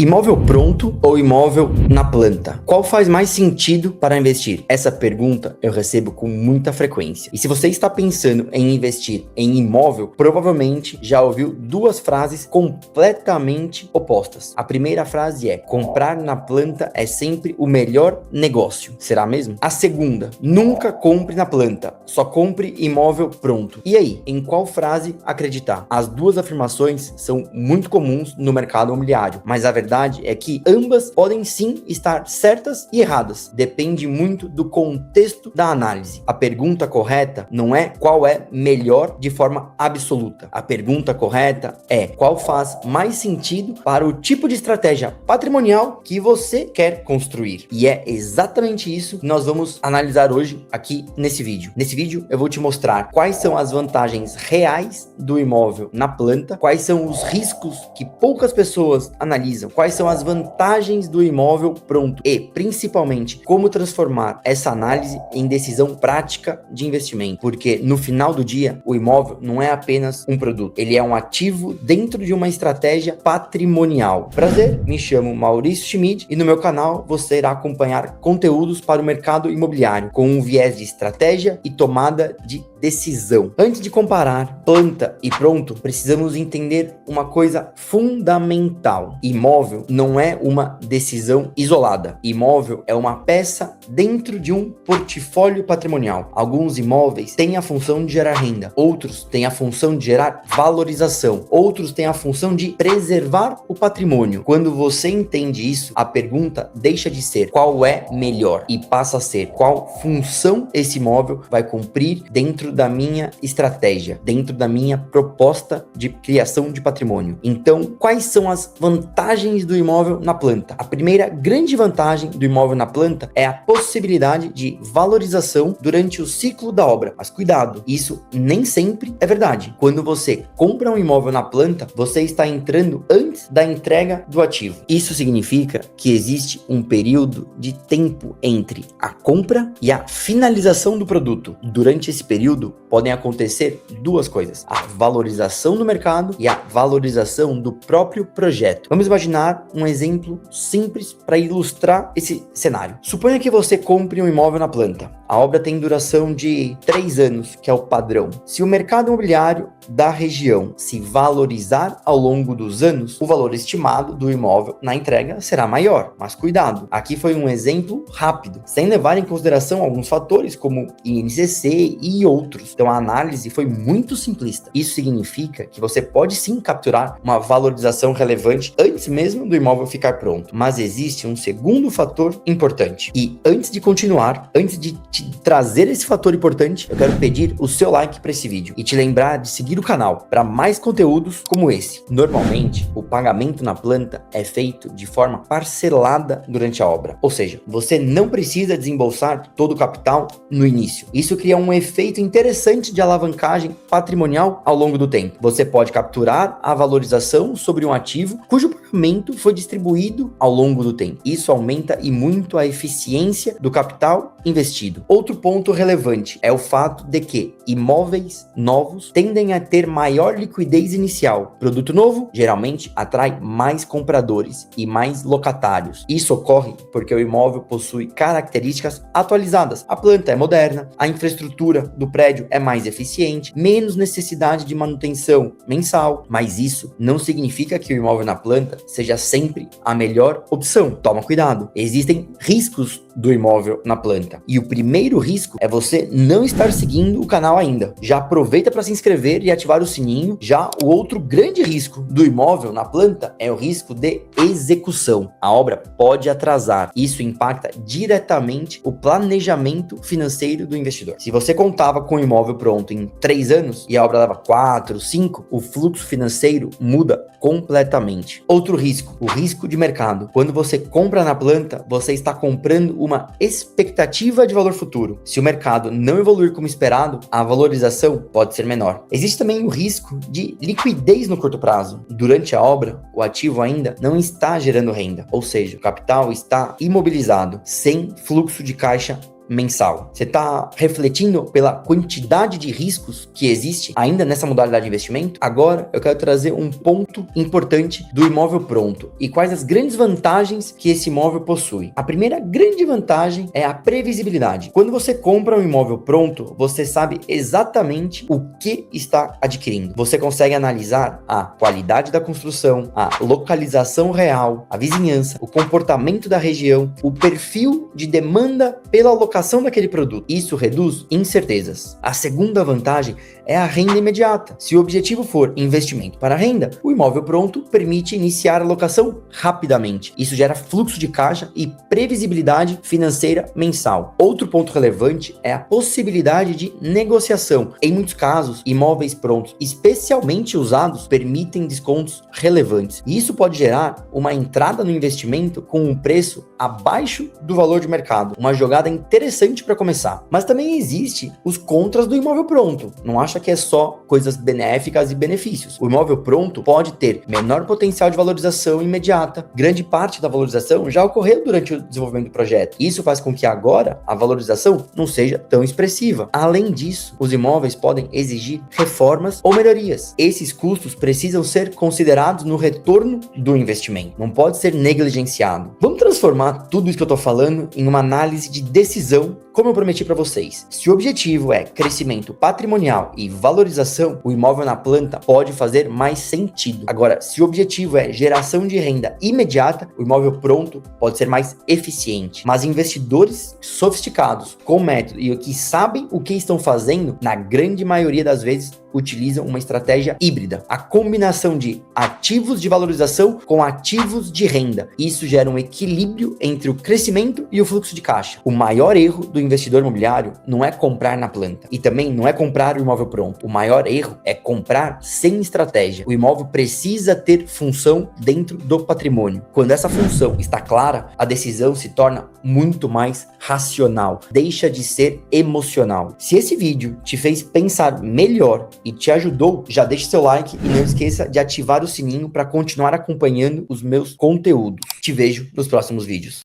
Imóvel pronto ou imóvel na planta? Qual faz mais sentido para investir? Essa pergunta eu recebo com muita frequência. E se você está pensando em investir em imóvel, provavelmente já ouviu duas frases completamente opostas. A primeira frase é: comprar na planta é sempre o melhor negócio. Será mesmo? A segunda: nunca compre na planta, só compre imóvel pronto. E aí, em qual frase acreditar? As duas afirmações são muito comuns no mercado imobiliário, mas a verdade é que ambas podem sim estar certas e erradas. Depende muito do contexto da análise. A pergunta correta não é qual é melhor de forma absoluta. A pergunta correta é qual faz mais sentido para o tipo de estratégia patrimonial que você quer construir. E é exatamente isso que nós vamos analisar hoje aqui nesse vídeo. Nesse vídeo eu vou te mostrar quais são as vantagens reais do imóvel na planta, quais são os riscos que poucas pessoas analisam, quais são as vantagens do imóvel pronto e, principalmente, como transformar essa análise em decisão prática de investimento. Porque no final do dia, o imóvel não é apenas um produto, ele é um ativo dentro de uma estratégia patrimonial. Prazer, me chamo Maurício Schmid e no meu canal você irá acompanhar conteúdos para o mercado imobiliário com um viés de estratégia e tomada de decisão. Antes de comparar planta e pronto, precisamos entender uma coisa fundamental. Imóvel não é uma decisão isolada. Imóvel é uma peça dentro de um portfólio patrimonial. Alguns imóveis têm a função de gerar renda, outros têm a função de gerar valorização, outros têm a função de preservar o patrimônio. Quando você entende isso, a pergunta deixa de ser qual é melhor e passa a ser qual função esse imóvel vai cumprir dentro da minha estratégia, dentro da minha proposta de criação de patrimônio. Então, quais são as vantagens do imóvel na planta? A primeira grande vantagem do imóvel na planta é a possibilidade de valorização durante o ciclo da obra. Mas cuidado, isso nem sempre é verdade. Quando você compra um imóvel na planta, você está entrando antes da entrega do ativo. Isso significa que existe um período de tempo entre a compra e a finalização do produto. Durante esse período, podem acontecer duas coisas: a valorização do mercado e a valorização do próprio projeto. Vamos imaginar um exemplo simples para ilustrar esse cenário. Suponha que você compre um imóvel na planta. A obra tem duração de 3 anos, que é o padrão. Se o mercado imobiliário da região se valorizar ao longo dos anos, o valor estimado do imóvel na entrega será maior. Mas cuidado, aqui foi um exemplo rápido, sem levar em consideração alguns fatores como INCC e outros. Então a análise foi muito simplista. Isso significa que você pode sim capturar uma valorização relevante antes mesmo do imóvel ficar pronto. Mas existe um segundo fator importante. E antes de continuar, antes de te trazer esse fator importante, eu quero pedir o seu like para esse vídeo e te lembrar de seguir o canal para mais conteúdos como esse. Normalmente, o pagamento na planta é feito de forma parcelada durante a obra. Ou seja, você não precisa desembolsar todo o capital no início. Isso cria um efeito interessante de alavancagem patrimonial ao longo do tempo. Você pode capturar a valorização sobre um ativo cujo pagamento foi distribuído ao longo do tempo. Isso aumenta e muito a eficiência do capital investido. Outro ponto relevante é o fato de que imóveis novos tendem a ter maior liquidez inicial. Produto novo geralmente atrai mais compradores e mais locatários. Isso ocorre porque o imóvel possui características atualizadas. A planta é moderna, a infraestrutura do prédio é mais eficiente, menos necessidade de manutenção mensal, mas isso não significa que o imóvel na planta seja sempre a melhor opção. Toma cuidado, existem riscos do imóvel na planta. E o primeiro risco é você não estar seguindo o canal ainda. Já aproveita para se inscrever e ativar o sininho. Já o outro grande risco do imóvel na planta é o risco de execução. A obra pode atrasar. Isso impacta diretamente o planejamento financeiro do investidor. Se você contava com o imóvel pronto em 3 anos e a obra leva 4, 5, o fluxo financeiro muda completamente. Outro risco, o risco de mercado. Quando você compra na planta, você está comprando uma expectativa de valor futuro. Se o mercado não evoluir como esperado, a valorização pode ser menor. Existe também o risco de liquidez no curto prazo. Durante a obra, o ativo ainda não está gerando renda, ou seja, o capital está imobilizado, sem fluxo de caixa mensal? Você está refletindo pela quantidade de riscos que existe ainda nessa modalidade de investimento? Agora eu quero trazer um ponto importante do imóvel pronto e quais as grandes vantagens que esse imóvel possui. A primeira grande vantagem é a previsibilidade. Quando você compra um imóvel pronto, você sabe exatamente o que está adquirindo. Você consegue analisar a qualidade da construção, a localização real, a vizinhança, o comportamento da região, o perfil de demanda pela locação daquele produto. Isso reduz incertezas. A segunda vantagem é a renda imediata. Se o objetivo for investimento para renda, o imóvel pronto permite iniciar a locação rapidamente. Isso gera fluxo de caixa e previsibilidade financeira mensal. Outro ponto relevante é a possibilidade de negociação. Em muitos casos, imóveis prontos, especialmente usados, permitem descontos relevantes. E isso pode gerar uma entrada no investimento com um preço abaixo do valor de mercado. Uma jogada interessante para começar. Mas também existe os contras do imóvel pronto. Não acha que é só coisas benéficas e benefícios. O imóvel pronto pode ter menor potencial de valorização imediata. Grande parte da valorização já ocorreu durante o desenvolvimento do projeto. Isso faz com que agora a valorização não seja tão expressiva. Além disso, os imóveis podem exigir reformas ou melhorias. Esses custos precisam ser considerados no retorno do investimento. Não pode ser negligenciado. Vamos transformar tudo isso que eu estou falando em uma análise de decisão, como eu prometi para vocês. Se o objetivo é crescimento patrimonial e valorização, o imóvel na planta pode fazer mais sentido. Agora, se o objetivo é geração de renda imediata, o imóvel pronto pode ser mais eficiente. Mas investidores sofisticados, com método e que sabem o que estão fazendo, na grande maioria das vezes, utilizam uma estratégia híbrida. A combinação de ativos de valorização com ativos de renda. Isso gera um equilíbrio entre o crescimento e o fluxo de caixa. O maior erro do investidor imobiliário não é comprar na planta e também não é comprar o imóvel pronto. O maior erro é comprar sem estratégia. O imóvel precisa ter função dentro do patrimônio. Quando essa função está clara, a decisão se torna muito mais racional, deixa de ser emocional. Se esse vídeo te fez pensar melhor e te ajudou, já deixe seu like e não esqueça de ativar o sininho para continuar acompanhando os meus conteúdos. Te vejo nos próximos vídeos.